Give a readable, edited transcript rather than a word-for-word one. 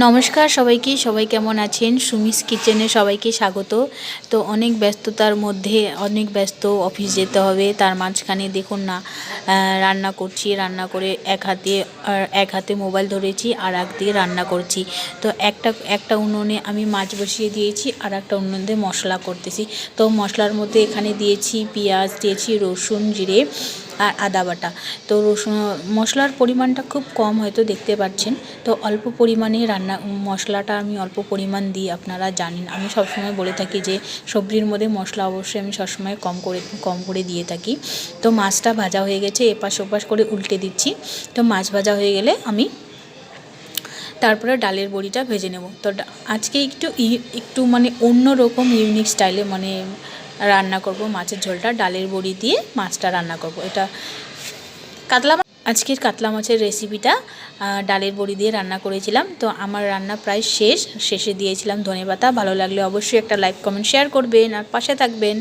নমস্কার সবাইকে, সবাই কেমন আছেন? সুমিস কিচেনে সবাইকে স্বাগত। তো অনেক ব্যস্ততার মধ্যে, অনেক ব্যস্ত, অফিস যেতে হবে, তার মাঝখানে দেখুন না রান্না করছি। রান্না করে এক হাতে মোবাইল ধরেছি আর এক দিয়ে রান্না করছি। তো একটা উনুনে আমি মাছ বসিয়ে দিয়েছি আর একটা উনুনে মশলা করতেছি। তো মশলার মধ্যে এখানে দিয়েছি পেঁয়াজ, দিয়েছি রসুন, জিরে আর আদা বাটা। তো মশলার পরিমাণটা খুব কম, হয়তো দেখতে পাচ্ছেন। তো অল্প পরিমাণে মশলাটা আমি অল্প পরিমাণ দিই, আপনারা জানেন। আমি সবসময় বলে থাকি যে সবজির মধ্যে মশলা অবশ্যই আমি সবসময় কম করে দিয়ে থাকি। তো মাছটা ভাজা হয়ে গেছে, এপাশ ওপাশ করে উল্টে দিচ্ছি। তো মাছ ভাজা হয়ে গেলে আমি তারপরে ডালের বড়িটা ভেজে নেব। তো আজকে একটু মানে অন্য রকম ইউনিক স্টাইলে রান্না করব। মাছের ঝোলটা ডালের বড়ি দিয়ে মাছটা রান্না করব। এটা আজকের কাতলা মাছের রেসিপিটা ডালের বড়ি দিয়ে রান্না করেছিলাম। তো আমার রান্না প্রায় শেষে দিয়েছিলাম ধনেপাতা। ভালো লাগলে অবশ্যই একটা লাইক, কমেন্ট, শেয়ার করবেন আর পাশে থাকবেন।